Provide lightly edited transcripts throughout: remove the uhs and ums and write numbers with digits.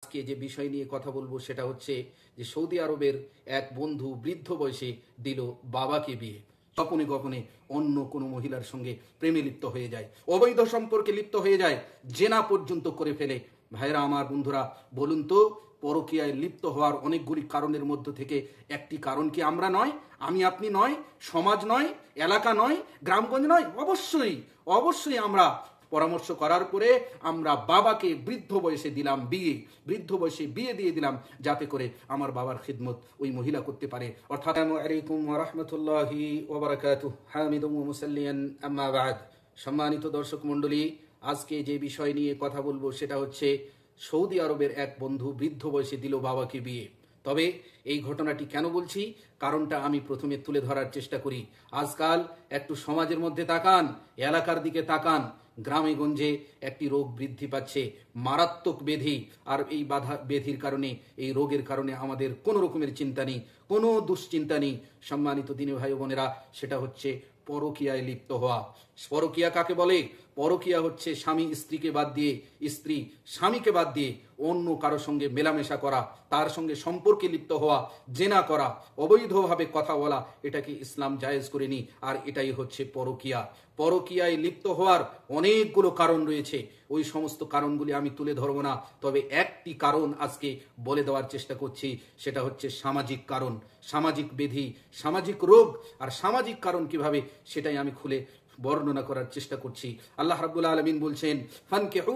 আজকে যে বিষয় নিয়ে কথা বলবো সেটা হচ্ছে যে সৌদি আরবের এক বন্ধু বৃদ্ধ বয়সে দিল বাবাকে বিয়ে। গোপনে গোপনে অন্য কোনো মহিলার সঙ্গে প্রেমে লিপ্ত হয়ে যায়, অবৈধ সম্পর্কে লিপ্ত হয়ে যায়, জেনা পর্যন্ত করে ফেলে। ভাইরা আমার, বন্ধুরা, বলুন তো, পরকীয়ায় লিপ্ত হওয়ার অনেকগুলি কারণের মধ্য থেকে একটি কারণ কি আমরা নয়, আমি আপনি নয়, সমাজ নয়, এলাকা নয়, গ্রামগঞ্জ নয়? অবশ্যই অবশ্যই আমরা পরামর্শ করার পরে আমরা বাবাকে বৃদ্ধ বয়সে দিলাম বিয়ে, বৃদ্ধ বয়সে বিয়ে দিয়ে দিলাম যাতে করে আমার বাবার খিদমত ওই মহিলা করতে পারে। অর্থাৎ আসসালামু আলাইকুম ওয়া রাহমাতুল্লাহি ওয়া বারাকাতুহু। হামিদুম ওয়া মুসাল্লিয়ান আম্মা বাদ। সম্মানিত দর্শক মণ্ডলী, আজকে যে বিষয় নিয়ে কথা বলবো সেটা হচ্ছে সৌদি আরবের এক বন্ধু বৃদ্ধ বয়সে দিল বাবাকে বিয়ে। তবে এই ঘটনাটি কেন বলছি, কারণটা আমি প্রথমে তুলে ধরার চেষ্টা করি। আজকাল একটু সমাজের মধ্যে তাকান, এলাকার দিকে তাকান, গ্রামে গঞ্জে একটি রোগ বৃদ্ধি পাচ্ছে, মারাত্মক ব্যাধি। আর এই ব্যাধির কারণে, এই রোগের কারণে আমাদের কোনো রকমের চিন্তা নেই, কোনো দুশ্চিন্তা নেই। সম্মানিত দিনী ভাই বোনেরা, সেটা হচ্ছে পরকীয়ায় লিপ্ত হওয়া। পরকীয়া কাকে বলে? পরকীয়া হচ্ছে স্বামী স্ত্রীকে বাদ দিয়ে, স্ত্রী স্বামীকে বাদ দিয়ে অন্য কারো সঙ্গে মেলামেশা করা, তার সঙ্গে সম্পর্কে লিপ্ত হওয়া, জেনা করা, অবৈধভাবে কথা বলা। এটাকে ইসলাম জায়েজ করেনি, আর এটাই হচ্ছে পরকীয়া। পরকীয়ায় লিপ্ত হওয়ার অনেকগুলো কারণ রয়েছে, ওই সমস্ত কারণগুলি আমি তুলে ধরবো না, তবে একটি কারণ আজকে বলে দেওয়ার চেষ্টা করছি, সেটা হচ্ছে সামাজিক কারণ, সামাজিক ব্যাধি, সামাজিক রোগ। আর সামাজিক কারণ কিভাবে, সেটাই আমি খুলে বর্ণনা করার চেষ্টা করছি। আল্লাহ রাব্বুল আলামিন বলছেন, ফানকিহু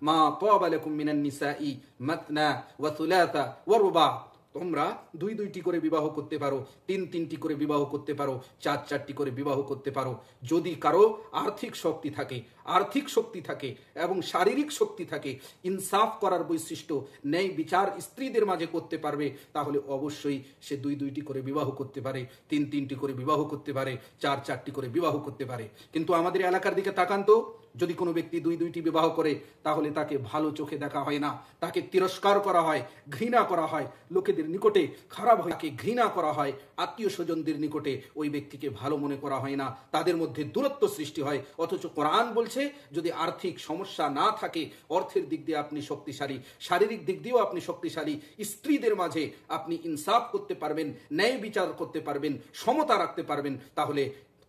মা তাবা লাকুম মিনান নিসাই মাতনা ওয়া থুলাথা ওয়া রুবা। তোমরা দুই দুইটি করে বিবাহ করতে পারো, তিন তিনটি করে বিবাহ করতে পারো, চার চারটি করে বিবাহ করতে পারো। যদি কারো আর্থিক শক্তি থাকে, আর্থিক শক্তি থাকে এবং শারীরিক শক্তি থাকে, ইনসাফ করার বৈশিষ্ট্য, ন্যায় বিচার স্ত্রীদের মাঝে করতে পারবে, তাহলে অবশ্যই সে দুই দুইটি করে বিবাহ করতে পারে, তিন তিনটি করে বিবাহ করতে পারে, চার চারটি করে বিবাহ করতে পারে। কিন্তু আমাদের এলাকার দিকে তাকান তো, যদি কোনো ব্যক্তি দুই দুইটি বিবাহ করে, তাহলে তাকে ভালো চোখে দেখা হয় না, তাকে তিরস্কার করা হয়, ঘৃণা করা হয়, লোকেদের নিকটে খারাপ হয়, তাকে ঘৃণা করা হয়, আত্মীয় স্বজনদের নিকটে ওই ব্যক্তিকে ভালো মনে করা হয় না, তাদের মধ্যে দূরত্ব সৃষ্টি হয়। অথচ কোরআন বলছে, যদি আর্থিক সমস্যা না থাকে, অর্থের দিক দিয়ে আপনি শক্তিশালী, শারীরিক দিক দিয়েও আপনি শক্তিশালী, স্ত্রীদের মাঝে আপনি ইনসাফ করতে পারবেন, ন্যায় বিচার করতে পারবেন, সমতা রাখতে পারবেন, তাহলে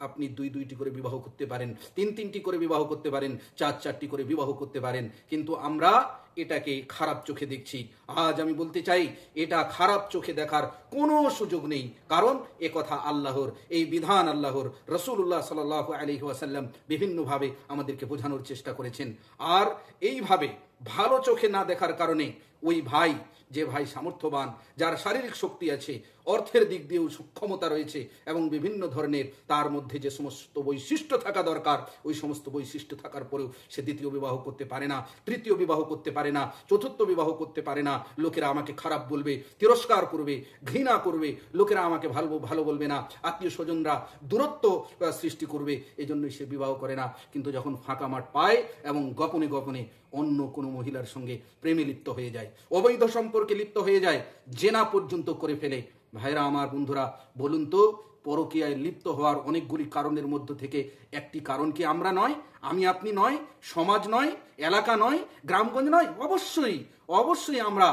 আপনি দুই দুইটি করে বিবাহ করতে পারেন, তিন তিনটি করে বিবাহ করতে পারেন, চার চারটি করে বিবাহ করতে পারেন। কিন্তু আমরা এটাকে খারাপ চোখে দেখছি। আজ আমি বলতে চাই, এটা খারাপ চোখে দেখার কোনো সুযোগ নেই, কারণ এ কথা আল্লাহর, এই বিধান আল্লাহর, রাসূলুল্লাহ সাল্লাল্লাহু আলাইহি ওয়াসাল্লাম বিভিন্নভাবে আমাদেরকে বোঝানোর চেষ্টা করেছেন। আর এইভাবে ভালো চোখে না দেখার কারণে ওই ভাই, যে ভাই সামর্থ্যবান, যার শারীরিক শক্তি আছে, অর্থের দিক দিয়েও সক্ষমতা রয়েছে, এবং বিভিন্ন ধরনের তার মধ্যে যে সমস্ত বৈশিষ্ট্য থাকা দরকার, ওই সমস্ত বৈশিষ্ট্য থাকার পরেও সে দ্বিতীয় বিবাহ করতে পারে না, তৃতীয় বিবাহ করতে পারে না, চতুর্থ বিবাহ করতে পারে না। লোকেরা আমাকে খারাপ বলবে, তিরস্কার করবে, ঘৃণা করবে, লোকেরা আমাকে ভালো বলবে না, আত্মীয় স্বজনরা দূরত্ব সৃষ্টি করবে, এই জন্যই সে বিবাহ করে না। কিন্তু যখন ফাঁকা মাঠ পায় এবং গোপনে গোপনে অন্য কোনো মহিলার সঙ্গে প্রেমে লিপ্ত হয়ে যায়, অবৈধ সম্পর্কে লিপ্ত হয়ে যায়, জেনা পর্যন্ত করে ফেলে। ভাইরা আমার, বন্ধুরা, বলুন তো, পরকীয়ায় লিপ্ত হওয়ার অনেকগুলি কারণের মধ্য থেকে একটি কারণ কি আমরা নয়, আমি আপনি নয়, সমাজ নয়, এলাকা নয়, গ্রামগঞ্জ নয়? অবশ্যই অবশ্যই আমরা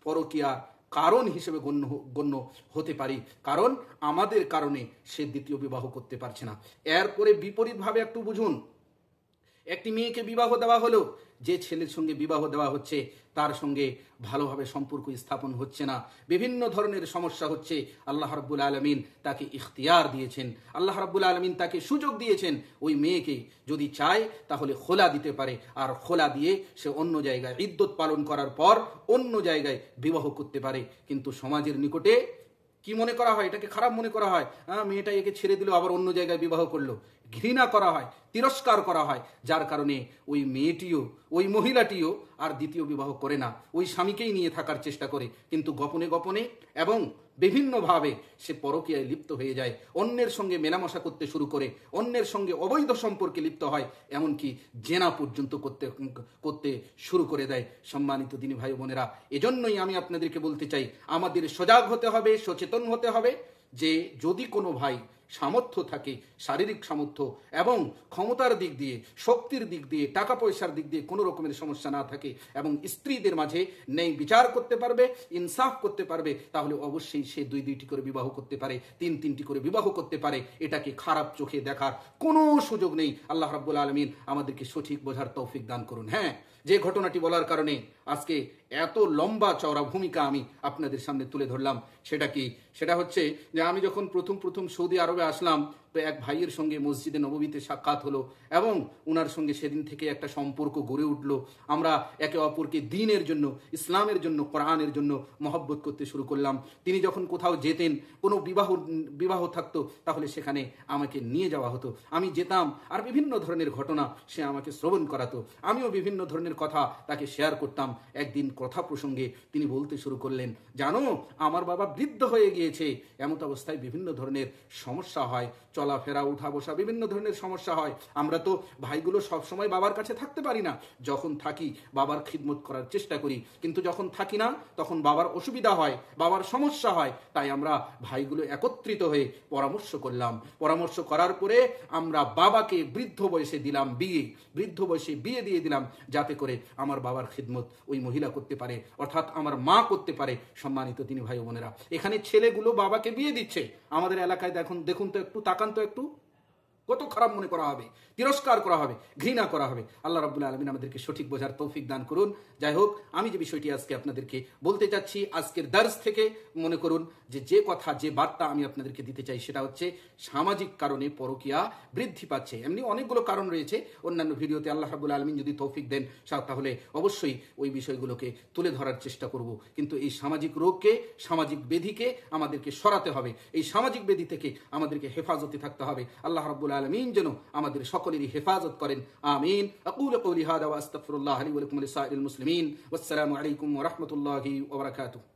পরকীয়ার কারণ হিসেবে গণ্য হতে পারি, কারণ আমাদের কারণে সে দ্বিতীয় বিবাহ করতে পারছে না। এরপরে বিপরীতভাবে একটু বুঝুন, একটি মেয়েকে বিবাহ দেওয়া হলো, যে ছেলের সঙ্গে বিবাহ দেওয়া হচ্ছে তার সঙ্গে ভালোভাবে সম্পর্ক স্থাপন হচ্ছে না, বিভিন্ন ধরনের সমস্যা হচ্ছে। আল্লাহ রাব্বুল আলামিন তাকে ইখতিয়ার দিয়েছেন, আল্লাহ রাব্বুল আলামিন তাকে সুযোগ দিয়েছেন, ওই মেয়েকে যদি চায় তাহলে খোলা দিতে পারে, আর খোলা দিয়ে সে অন্য জায়গায় ইদ্যত পালন করার পর অন্য জায়গায় বিবাহ করতে পারে। কিন্তু সমাজের নিকটে কি মনে করা হয়? এটাকে খারাপ মনে করা হয়। মেয়েটা একে ছেড়ে দিল, আবার অন্য জায়গায় বিবাহ করলো, ঘৃণা করা হয়, তিরস্কার করা হয়, যার কারণে ওই মেয়েটিও, ওই মহিলাটিও আর দ্বিতীয় বিবাহ করে না, ওই স্বামীকেই নিয়ে থাকার চেষ্টা করে। কিন্তু গোপনে গোপনে এবং বিভিন্নভাবে সে পরকীয়ায় লিপ্ত হয়ে যায়, অন্যের সঙ্গে মেলামেশা করতে শুরু করে, অন্যের সঙ্গে অবৈধ সম্পর্কে লিপ্ত হয়, এমনকি জেনা পর্যন্ত করতে শুরু করে দেয়। সম্মানিত দিনী ভাই বোনেরা, এজন্যই আমি আপনাদেরকে বলতে চাই, আমাদের সজাগ হতে হবে, সচেতন হতে হবে, যে যদি কোনো ভাই সামর্থ্য থাকে, শারীরিক সামর্থ্য এবং ক্ষমতার দিক দিয়ে, শক্তির দিক দিয়ে, টাকা পয়সার দিক দিয়ে কোনো রকমের সমস্যা না থাকে এবং স্ত্রীদের মাঝে ন্যায় বিচার করতে পারবে, ইনসাফ করতে পারবে, তাহলে অবশ্যই সে 2-2টি করে বিবাহ করতে পারে, 3-3টি করে বিবাহ করতে পারে। এটাকে খারাপ চোখে দেখার কোনো সুযোগ নেই। আল্লাহ রাব্বুল আলামিন আমাদেরকে সঠিক বোঝার তৌফিক দান করুন। হ্যাঁ, যে ঘটনাটি বলার কারণে আজকে এত লম্বা চওড়া ভূমিকা আমি আপনাদের সামনে তুলে ধরলাম, সেটা কি? সেটা হচ্ছে যে আমি যখন প্রথম সৌদি আরবে আসলাম, তো এক ভাইয়ের সঙ্গে মসজিদে নববীতে সাক্ষাৎ হলো এবং ওনার সঙ্গে সেদিন থেকে একটা সম্পর্ক গড়ে উঠলো। আমরা একে অপরকে দ্বীনের জন্য, ইসলামের জন্য, কোরআনের জন্য মহব্বত করতে শুরু করলাম। তিনি যখন কোথাও যেতেন, কোনো বিবাহ থাকতো, তাহলে সেখানে আমাকে নিয়ে যাওয়া হতো, আমি যেতাম, আর বিভিন্ন ধরনের ঘটনা সে আমাকে শ্রবণ করাতো, আমিও বিভিন্ন ধরনের কথা তাকে শেয়ার করতাম। একদিন কথা প্রসঙ্গে তিনি বলতে শুরু করলেন, জানো আমার বাবা বৃদ্ধ হয়ে গিয়েছে, এমত অবস্থায় বিভিন্ন ধরনের সমস্যা হয়, চলাফেরা, উঠা বসা, বিভিন্ন ধরনের সমস্যা হয়। আমরা তো ভাইগুলো সবসময় বাবার কাছে থাকতে পারি না, যখন থাকি বাবার খিদমত করার চেষ্টা করি, কিন্তু যখন থাকি না তখন বাবার অসুবিধা হয়, বাবার সমস্যা হয়। তাই আমরা ভাইগুলো একত্রিত হয়ে পরামর্শ করলাম। পরামর্শ করার পরে আমরা বাবাকে বৃদ্ধ বয়সে দিলাম বিয়ে, বৃদ্ধ বয়সে বিয়ে দিয়ে দিলাম, যাতে করে আমার বাবার খিদমত ওই মহিলা করতে পারে, অর্থাৎ আমার মা করতে পারে। সম্মানিত তিনি ভাই বোনেরা, এখানে ছেলেগুলো বাবাকে বিয়ে দিচ্ছে। আমাদের এলাকায় দেখুন তো একটু, তাকান তো একটু, কত খারাপ মনে করা হবে, তিরস্কার করা হবে, ঘৃণা করা হবে। আল্লাহ রাব্বুল আলামিন আমাদেরকে সঠিক বোঝার তৌফিক দান করুন। যাই হোক, আমি যে বিষয়টি আজকে আপনাদেরকে বলতে চাচ্ছি, আজকের দার্স থেকে মনে করুন যে কথা, যে বার্তা আমি আপনাদেরকে দিতে চাই, সেটা হচ্ছে সামাজিক কারণে পরকীয়া বৃদ্ধি পাচ্ছে। এমনি অনেকগুলো কারণ রয়েছে, অন্যান্য ভিডিওতে আল্লাহ রাব্বুল আলামিন যদি তৌফিক দেন তাহলে অবশ্যই ওই বিষয়গুলোকে তুলে ধরার চেষ্টা করব। কিন্তু এই সামাজিক রোগকে, সামাজিক ব্যাধিকে আমাদেরকে সরাতে হবে। এই সামাজিক ব্যাধি থেকে আমাদেরকে হেফাজতে থাকতে হবে। আল্লাহ রাব্বুল আলামিন যেন আমাদের সকলেরই হেফাজত করেন। আমিন। আকুলু কওলি হাযা ওয়া আস্তাগফিরুল্লাহ লি ওয়া লাকুম ওয়া লিসাইরিল মুসলিমিন। ওয়াসসালামু আলাইকুম ওয়া রাহমাতুল্লাহি ওয়া বারাকাতুহু।